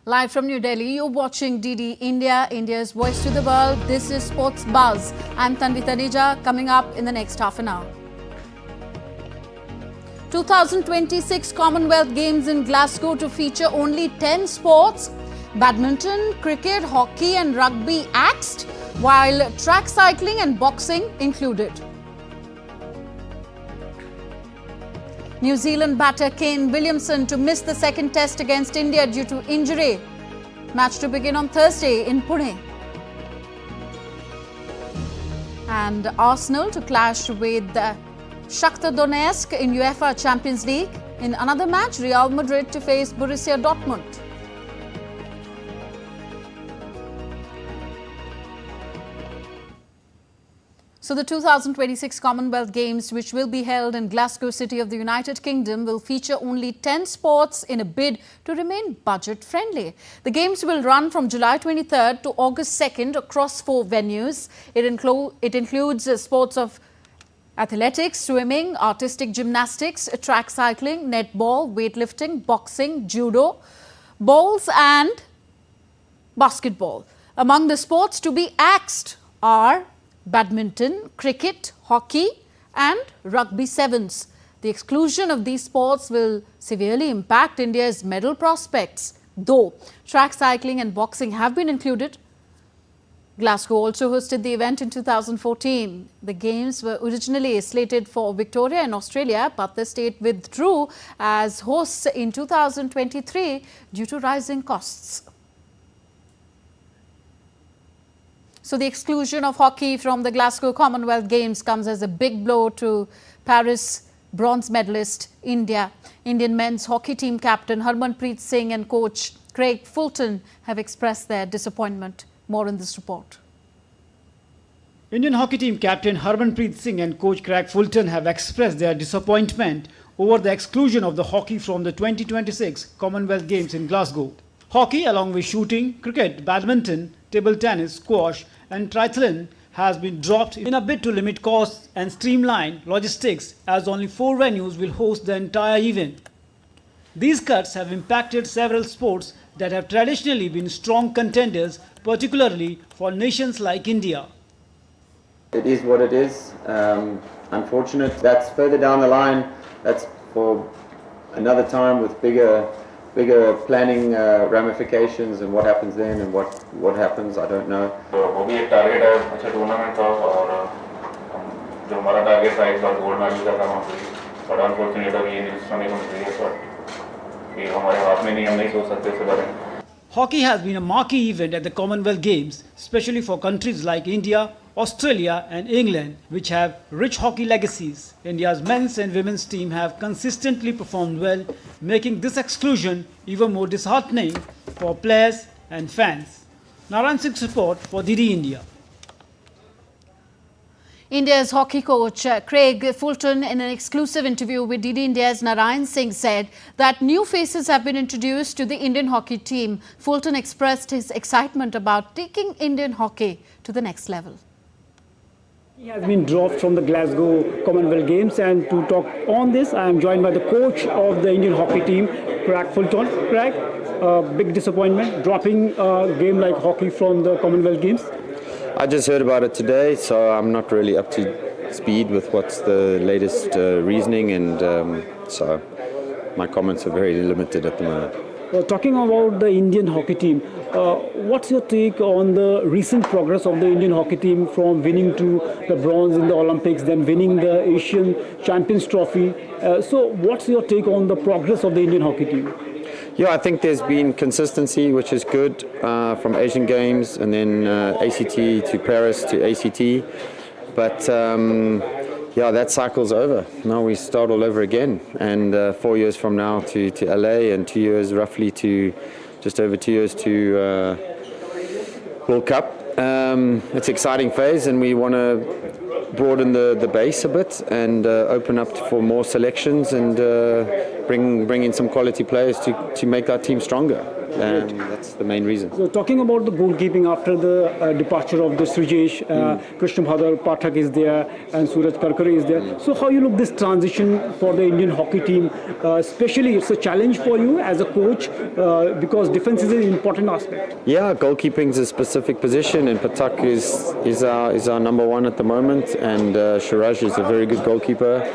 Live from New Delhi, you're watching DD India, India's voice to the world. This is Sports Buzz. I'm Tanvi Taneja, coming up in the next half an hour. 2026 Commonwealth Games in Glasgow to feature only 10 sports. Badminton, cricket, hockey and rugby axed, while track cycling and boxing included. New Zealand batter Kane Williamson to miss the second test against India due to injury. Match to begin on Thursday in Pune. And Arsenal to clash with Shakhtar Donestk in UEFA Champions League. In another match, Real Madrid to face Borussia Dortmund. So the 2026 Commonwealth Games, which will be held in Glasgow City of the United Kingdom, will feature only 10 sports in a bid to remain budget-friendly. The Games will run from July 23rd to August 2nd across 4 venues. It includes sports of athletics, swimming, artistic gymnastics, track cycling, netball, weightlifting, boxing, judo, bowls and basketball. Among the sports to be axed are badminton, cricket, hockey and rugby sevens. The exclusion of these sports will severely impact India's medal prospects, though track cycling and boxing have been included. Glasgow also hosted the event in 2014. The Games were originally slated for Victoria in Australia, but the state withdrew as hosts in 2023 due to rising costs. So the exclusion of hockey from the Glasgow Commonwealth Games comes as a big blow to Paris bronze medalist India. Indian men's hockey team captain Harmanpreet Singh and coach Craig Fulton have expressed their disappointment. More in this report. Indian hockey team captain Harmanpreet Singh and coach Craig Fulton have expressed their disappointment over the exclusion of the hockey from the 2026 Commonwealth Games in Glasgow. Hockey, along with shooting, cricket, badminton, table tennis, squash and triathlon, has been dropped in a bid to limit costs and streamline logistics, as only 4 venues will host the entire event. These cuts have impacted several sports that have traditionally been strong contenders, particularly for nations like India. It is what it is. Unfortunate. That's further down the line. That's for another time with bigger planning ramifications, and what happens then and what happens, I don't know. वो भी एक target है, अच्छा tournament था और जो हमारा target था इस बार गोल्ड मेडल का था वहाँ पे, बट अनफॉर्चुनेटली ये न्यूज़ सुनने को मिल रही है, बट ये हमारे हाथ में नहीं, हम नहीं सोच सकते इसके बारे में. Hockey has been a marquee event at the Commonwealth Games, especially for countries like India, Australia and England, which have rich hockey legacies. India's men's and women's team have consistently performed well, making this exclusion even more disheartening for players and fans. Narayan Singh's report for DD India. India's hockey coach Craig Fulton, in an exclusive interview with DD India's Narayan Singh, said that new faces have been introduced to the Indian hockey team. Fulton expressed his excitement about taking Indian hockey to the next level. He has been dropped from the Glasgow Commonwealth Games, and to talk on this, I am joined by the coach of the Indian hockey team, Craig Fulton. Craig, big disappointment, dropping a game like hockey from the Commonwealth Games. I just heard about it today, so I'm not really up to speed with what's the latest reasoning, and so my comments are very limited at the moment. Talking about the Indian hockey team, what's your take on the recent progress of the Indian hockey team from winning to the bronze in the Olympics, then winning the Asian Champions Trophy? So what's your take on the progress of the Indian hockey team? Yeah, I think there's been consistency, which is good, from Asian Games and then ACT to Paris to ACT. But yeah, that cycle's over. Now we start all over again. And 4 years from now to LA, and 2 years roughly to, just over 2 years to World Cup. It's an exciting phase, and we want to broaden the base a bit and open up for more selections and bring in some quality players to make our team stronger. That's the main reason. So talking about the goalkeeping after the departure of the Srijesh, Krishna Bhadar Pathak is there and Suraj Karkare is there. So how you look this transition for the Indian hockey team? Especially it's a challenge for you as a coach because defense is an important aspect. Yeah, goalkeeping is a specific position, and Pathak is our number one at the moment, and Suraj is a very good goalkeeper.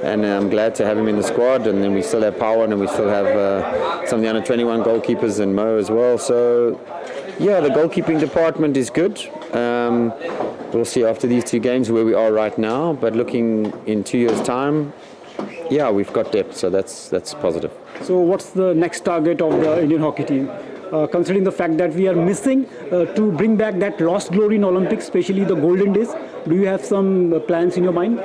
And I'm glad to have him in the squad, and then we still have Power, and we still have some of the under-21 goalkeepers and Mo as well. So, yeah, the goalkeeping department is good. We'll see after these two games where we are right now, but looking in 2 years' time, yeah, we've got depth, so that's positive. So what's the next target of the Indian hockey team? Considering the fact that we are missing to bring back that lost glory in Olympics, especially the golden days, do you have some plans in your mind?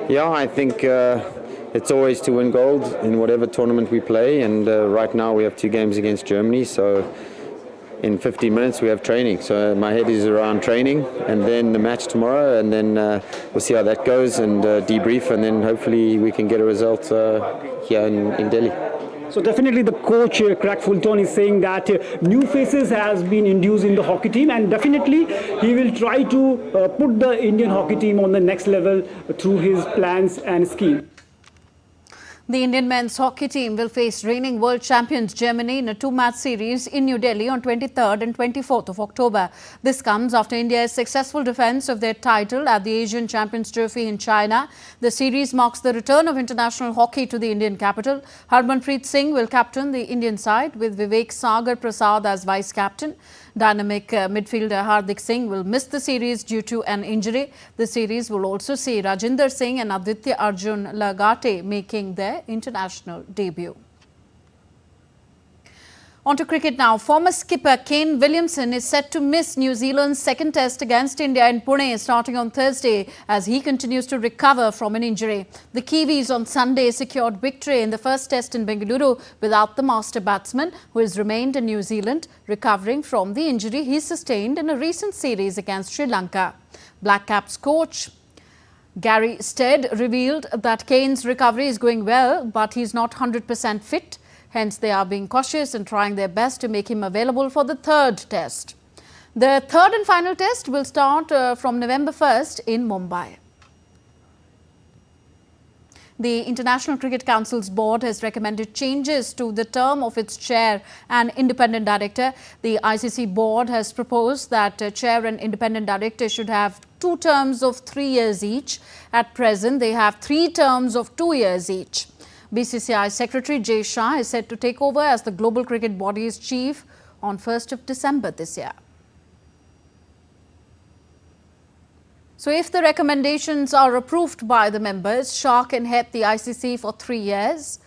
Yeah, I think it's always to win gold in whatever tournament we play, and right now we have 2 games against Germany, so in 15 minutes we have training. So my head is around training, and then the match tomorrow, and then we'll see how that goes and debrief, and then hopefully we can get a result here in Delhi. So definitely the coach, Craig Fulton, is saying that new faces has been induced in the hockey team, and definitely he will try to put the Indian hockey team on the next level through his plans and scheme. The Indian men's hockey team will face reigning world champions Germany in a 2-match series in New Delhi on 23rd and 24th of October. This comes after India's successful defence of their title at the Asian Champions Trophy in China. The series marks the return of international hockey to the Indian capital. Harmanpreet Singh will captain the Indian side with Vivek Sagar Prasad as vice-captain. Dynamic midfielder Hardik Singh will miss the series due to an injury. The series will also see Rajinder Singh and Aditya Arjun Lagate making their international debut. On to cricket now. Former skipper Kane Williamson is set to miss New Zealand's second test against India in Pune starting on Thursday as he continues to recover from an injury. The Kiwis on Sunday secured victory in the first test in Bengaluru without the master batsman, who has remained in New Zealand, recovering from the injury he sustained in a recent series against Sri Lanka. Black Caps coach Gary Stead revealed that Kane's recovery is going well, but he's not 100% fit. Hence, they are being cautious and trying their best to make him available for the third test. The third and final test will start from November 1st in Mumbai. The International Cricket Council's board has recommended changes to the term of its chair and independent director. The ICC board has proposed that chair and independent director should have 2 terms of 3 years each. At present, they have 3 terms of 2 years each. BCCI Secretary Jay Shah is set to take over as the Global Cricket Body's chief on 1st of December this year. So if the recommendations are approved by the members, Shah can head the ICC for 3 years,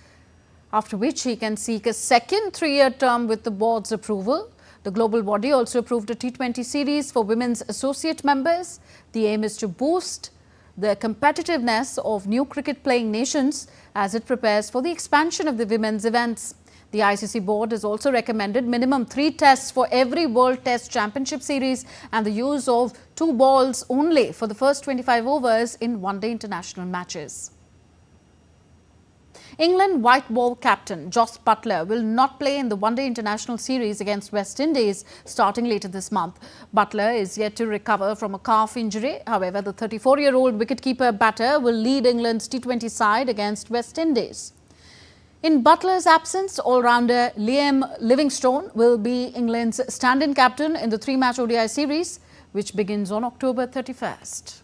after which he can seek a second 3-year term with the board's approval. The global body also approved a T20 series for women's associate members. The aim is to boost the competitiveness of new cricket-playing nations as it prepares for the expansion of the women's events. The ICC board has also recommended minimum 3 tests for every World Test Championship series and the use of 2 balls only for the first 25 overs in one-day international matches. England white ball captain Jos Buttler will not play in the one-day international series against West Indies starting later this month. Buttler is yet to recover from a calf injury. However, the 34-year-old wicketkeeper batter will lead England's T20 side against West Indies. In Buttler's absence, all-rounder Liam Livingstone will be England's stand-in captain in the 3-match ODI series, which begins on October 31st.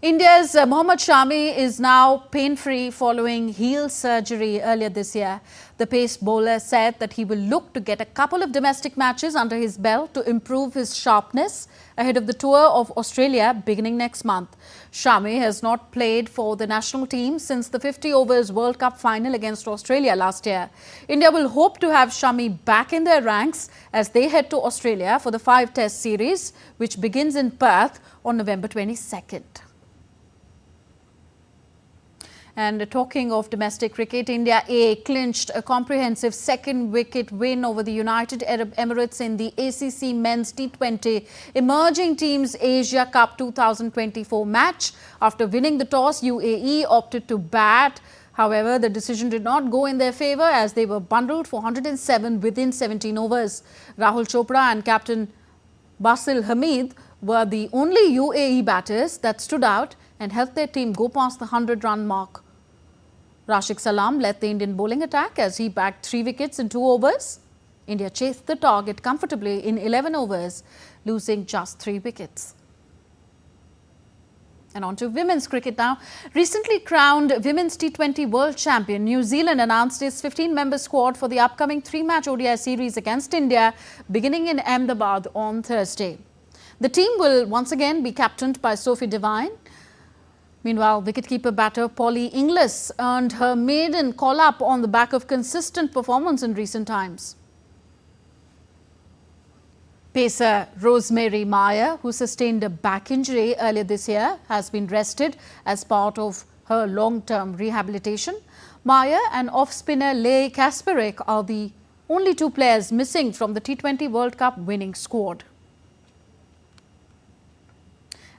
India's Mohammad Shami is now pain-free following heel surgery earlier this year. The pace bowler said that he will look to get a couple of domestic matches under his belt to improve his sharpness ahead of the tour of Australia beginning next month. Shami has not played for the national team since the 50 overs World Cup final against Australia last year. India will hope to have Shami back in their ranks as they head to Australia for the 5-test series, which begins in Perth on November 22nd. And talking of domestic cricket, India A clinched a comprehensive second-wicket win over the United Arab Emirates in the ACC Men's T20 Emerging Teams Asia Cup 2024 match. After winning the toss, UAE opted to bat However, the decision did not go in their favour as they were bundled for 107 within 17 overs. Rahul Chopra and captain Basil Hamid were the only UAE batters that stood out and helped their team go past the 100-run mark. Rashid Salam led the Indian bowling attack as he bagged 3 wickets in 2 overs. India chased the target comfortably in 11 overs, losing just 3 wickets. And on to women's cricket now. Recently crowned Women's T20 World Champion, New Zealand announced its 15-member squad for the upcoming 3-match ODI series against India, beginning in Ahmedabad on Thursday. The team will once again be captained by Sophie Devine. Meanwhile, wicketkeeper batter Polly Inglis earned her maiden call-up on the back of consistent performance in recent times. Pacer Rosemary Meyer, who sustained a back injury earlier this year, has been rested as part of her long-term rehabilitation. Meyer and off-spinner Leigh Kasperek are the only 2 players missing from the T20 World Cup winning squad.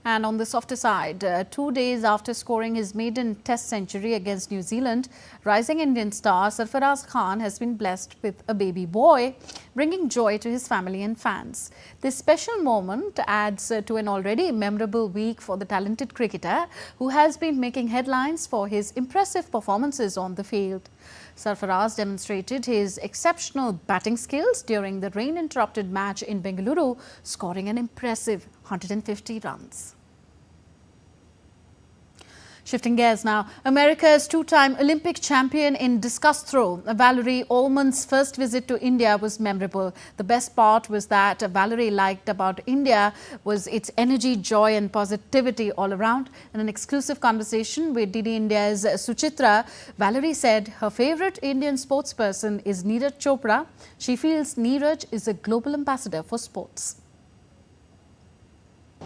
And on the softer side, 2 days after scoring his maiden Test century against New Zealand, rising Indian star Sarfaraz Khan has been blessed with a baby boy, bringing joy to his family and fans. This special moment adds to an already memorable week for the talented cricketer, who has been making headlines for his impressive performances on the field. Sarfaraz demonstrated his exceptional batting skills during the rain-interrupted match in Bengaluru, scoring an impressive 150 runs. Shifting gears now, America's 2-time Olympic champion in discus throw, Valarie Allman's first visit to India was memorable. The best part was that Valarie liked about India was its energy, joy and positivity all around. In an exclusive conversation with DD India's Suchitra, Valarie said her favourite Indian sportsperson is Neeraj Chopra. She feels Neeraj is a global ambassador for sports.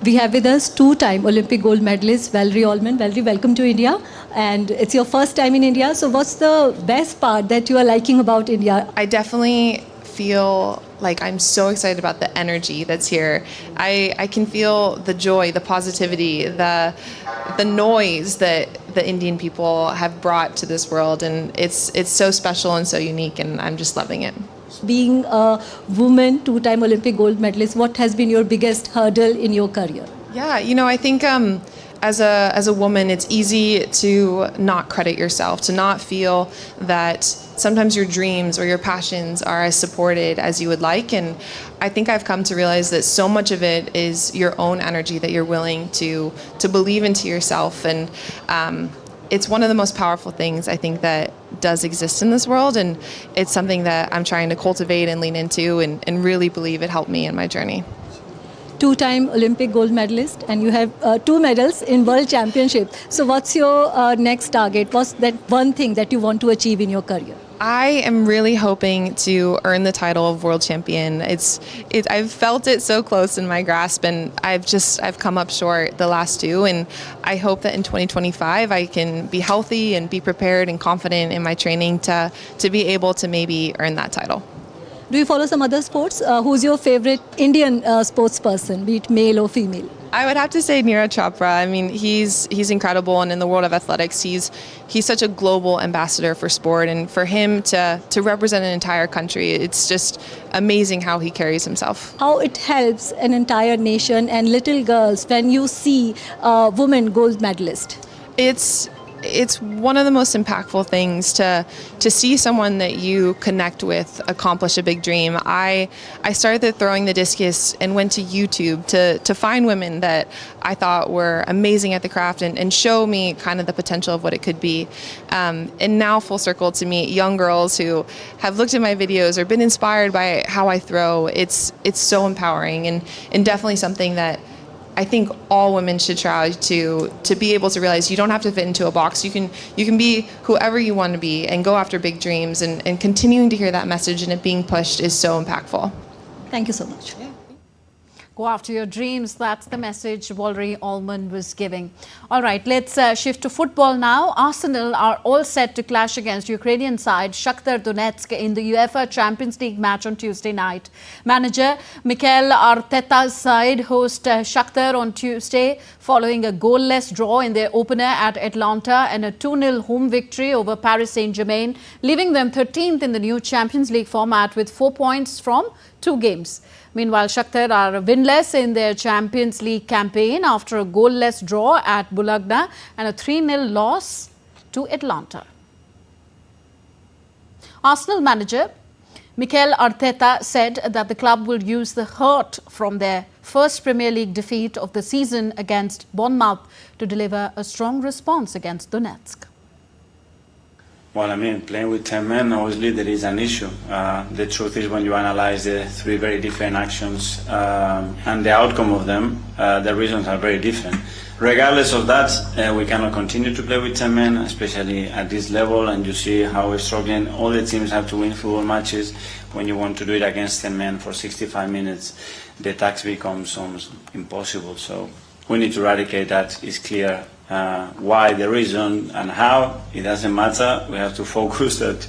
We have with us 2-time Olympic gold medalist Valarie Allman. Valarie, welcome to India. And it's your first time in India. So what's the best part that you are liking about India? I definitely feel like I'm so excited about the energy that's here. I can feel the joy, the positivity, the noise that the Indian people have brought to this world. And it's so special and so unique, and I'm just loving it. Being a woman, 2-time Olympic gold medalist, what has been your biggest hurdle in your career? Yeah, I think as a woman, it's easy to not credit yourself, to not feel that sometimes your dreams or your passions are as supported as you would like. And I think I've come to realize that so much of it is your own energy that you're willing to believe into yourself. And it's one of the most powerful things I think that does exist in this world, and it's something that I'm trying to cultivate and lean into and really believe it helped me in my journey. 2-time Olympic gold medalist, and you have 2 medals in World Championship. So what's your next target? What's that one thing that you want to achieve in your career? I am really hoping to earn the title of world champion. I've felt it so close in my grasp, and I've come up short the last 2, and I hope that in 2025 I can be healthy and be prepared and confident in my training to be able to maybe earn that title. Do you follow some other sports? Who's your favorite Indian sports person, be it male or female? I would have to say Neeraj Chopra. I mean, he's incredible, and in the world of athletics, he's such a global ambassador for sport, and for him to represent an entire country, it's just amazing how he carries himself. How it helps an entire nation and little girls when you see a woman gold medalist? It's one of the most impactful things to see someone that you connect with accomplish a big dream. I started throwing the discus and went to YouTube to find women that I thought were amazing at the craft and show me kind of the potential of what it could be. And now full circle to meet young girls who have looked at my videos or been inspired by how I throw. It's so empowering and definitely something that I think all women should try to be able to realize you don't have to fit into a box. You can be whoever you want to be and go after big dreams, and continuing to hear that message and it being pushed is so impactful. Thank you so much. Yeah. Go after your dreams. That's the message Valarie Allman was giving. All right, let's shift to football now. Arsenal are all set to clash against Ukrainian side Shakhtar Donetsk in the UEFA Champions League match on Tuesday night. Manager Mikel Arteta's side host Shakhtar on Tuesday following a goalless draw in their opener at Atlanta and a 2-0 home victory over Paris Saint-Germain, leaving them 13th in the new Champions League format with 4 points from 2 games. Meanwhile, Shakhtar are winless in their Champions League campaign after a goalless draw at Bologna and a 3-0 loss to Atlanta. Arsenal manager Mikel Arteta said that the club will use the hurt from their first Premier League defeat of the season against Bournemouth to deliver a strong response against Donetsk. Well, I mean, playing with 10 men, obviously there is an issue. The truth is when you analyze the 3 very different actions and the outcome of them, the reasons are very different. Regardless of that, we cannot continue to play with 10 men, especially at this level, and you see how we're struggling. All the teams have to win football matches. When you want to do it against 10 men for 65 minutes, the task becomes almost impossible. So we need to eradicate that. It's clear. Why, the reason and how, it doesn't matter. We have to focus that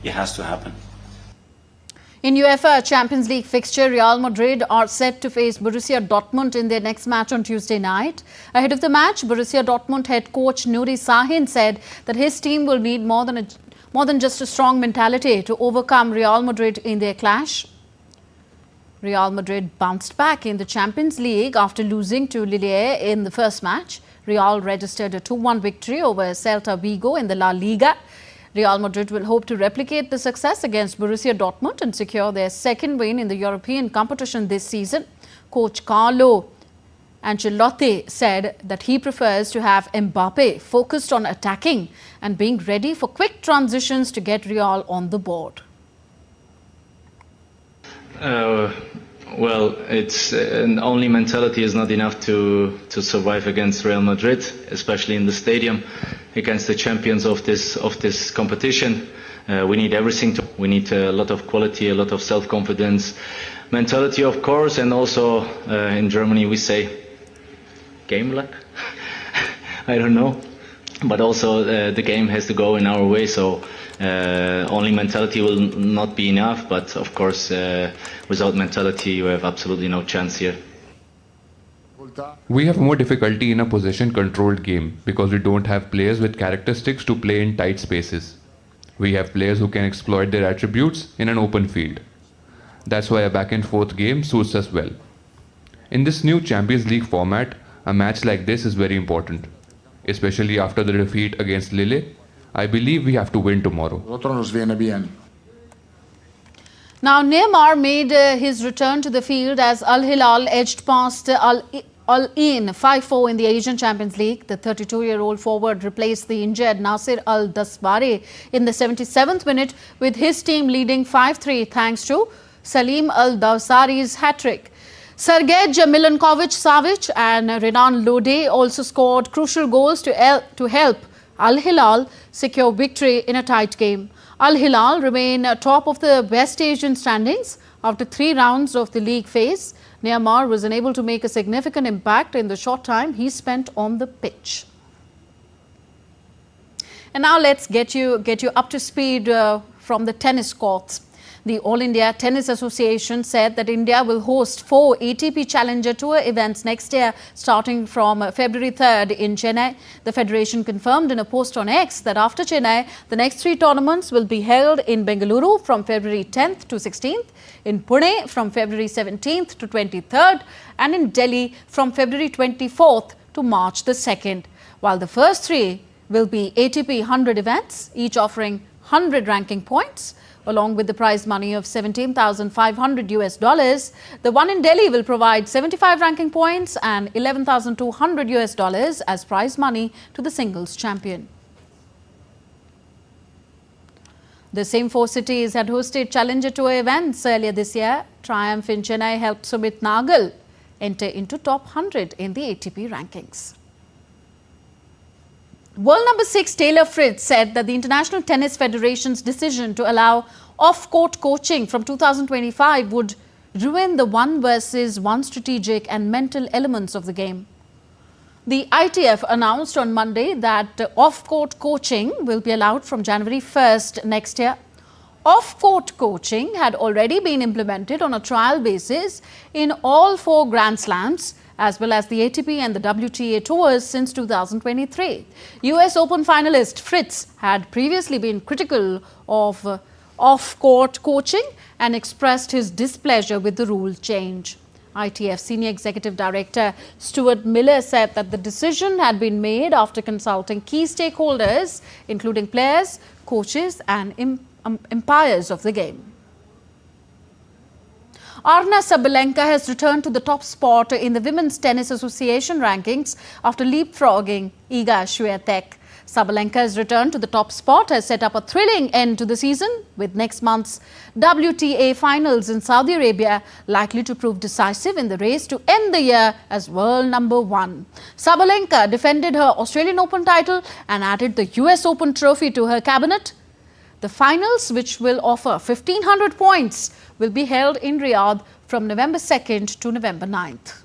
it has to happen. In UEFA Champions League fixture, Real Madrid are set to face Borussia Dortmund in their next match on Tuesday night. Ahead of the match, Borussia Dortmund head coach Nuri Sahin said that his team will need more than just a strong mentality to overcome Real Madrid in their clash. Real Madrid bounced back in the Champions League after losing to Lille in the first match. Real registered a 2-1 victory over Celta Vigo in the La Liga. Real Madrid will hope to replicate the success against Borussia Dortmund and secure their second win in the European competition this season. Coach Carlo Ancelotti said that he prefers to have Mbappe focused on attacking and being ready for quick transitions to get Real on the board. Well, it's only mentality is not enough to survive against Real Madrid, especially in the stadium, against the champions of this competition. We need everything. We need a lot of quality, a lot of self-confidence, mentality, of course, and also in Germany we say game luck. I don't know, but also the game has to go in our way. So only mentality will not be enough, but of course without mentality you have absolutely no chance here. We have more difficulty in a possession controlled game because we don't have players with characteristics to play in tight spaces. We have players who can exploit their attributes in an open field. That's why a back and forth game suits us well. In this new Champions League format, a match like this is very important, especially after the defeat against Lille. I believe we have to win tomorrow. Now, Neymar made his return to the field as Al-Hilal edged past Al-Ain 5-4 in the Asian Champions League. The 32-year-old forward replaced the injured Nasser Al-Dasbari in the 77th minute, with his team leading 5-3 thanks to Salim Al-Dawsari's hat-trick. Sergej Milinkovic-Savic and Renan Lodi also scored crucial goals to help Al-Hilal secure victory in a tight game. Al-Hilal remain top of the West Asian standings after 3 rounds of the league phase. Neymar was unable to make a significant impact in the short time he spent on the pitch. And now let's get you up to speed from the tennis courts. The All India Tennis Association said that India will host 4 ATP Challenger Tour events next year, starting from February 3rd in Chennai. The federation confirmed in a post on X that after Chennai, the next 3 tournaments will be held in Bengaluru from February 10th to 16th, in Pune from February 17th to 23rd, and in Delhi from February 24th to March the 2nd. While the first 3 will be ATP 100 events, each offering 100 ranking points, along with the prize money of $17,500. The one in Delhi will provide 75 ranking points and $11,200 as prize money to the singles champion. The same 4 cities had hosted Challenger Tour events earlier this year. Triumph in Chennai helped Sumit Nagal enter into top 100 in the ATP rankings. World number 6 Taylor Fritz said that the International Tennis Federation's decision to allow off-court coaching from 2025 would ruin the one versus one strategic and mental elements of the game. The ITF announced on Monday that off-court coaching will be allowed from January 1st next year. Off-court coaching had already been implemented on a trial basis in all 4 Grand Slams, as well as the ATP and the WTA tours since 2023. US Open finalist Fritz had previously been critical of off-court coaching and expressed his displeasure with the rule change. ITF Senior Executive Director Stuart Miller said that the decision had been made after consulting key stakeholders, including players, coaches and umpires of the game. Arna Sabalenka has returned to the top spot in the Women's Tennis Association rankings after leapfrogging Iga Swiatek. Sabalenka's return to the top spot has set up a thrilling end to the season, with next month's WTA finals in Saudi Arabia likely to prove decisive in the race to end the year as world number 1. Sabalenka defended her Australian Open title and added the US Open trophy to her cabinet. The finals, which will offer 1,500 points, will be held in Riyadh from November 2nd to November 9th.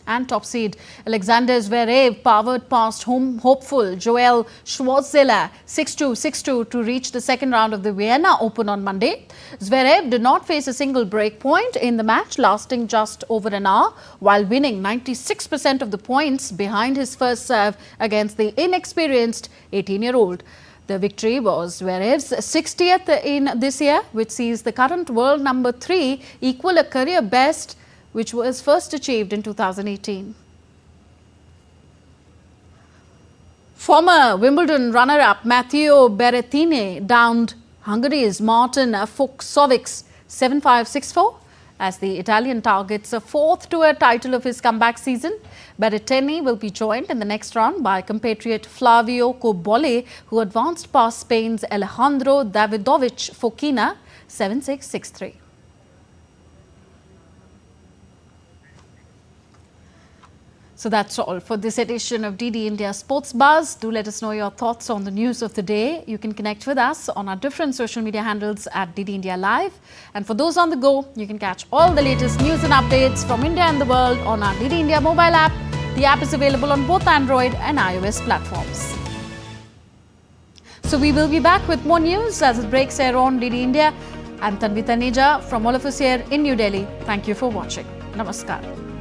And top seed Alexander Zverev powered past home hopeful Joel Schwartzler 6-2, 6-2 to reach the second round of the Vienna Open on Monday. Zverev did not face a single break point in the match, lasting just over an hour, while winning 96% of the points behind his first serve against the inexperienced 18-year-old. The victory was Zverev's 60th in this year, which sees the current world number 3 equal a career best which was first achieved in 2018. Former Wimbledon runner-up Matteo Berrettini downed Hungary's Martin Fuchsovics 7-5, 6-4 as the Italian targets a 4th tour title of his comeback season. Berrettini will be joined in the next round by compatriot Flavio Cobolli, who advanced past Spain's Alejandro Davidovich Fokina 7-6, 6-3. So that's all for this edition of DD India Sports Buzz. Do let us know your thoughts on the news of the day. You can connect with us on our different social media handles at DD India Live. And for those on the go, you can catch all the latest news and updates from India and the world on our DD India mobile app. The app is available on both Android and iOS platforms. So we will be back with more news as it breaks here on DD India. I'm Tanvi Taneja from all of us here in New Delhi. Thank you for watching. Namaskar.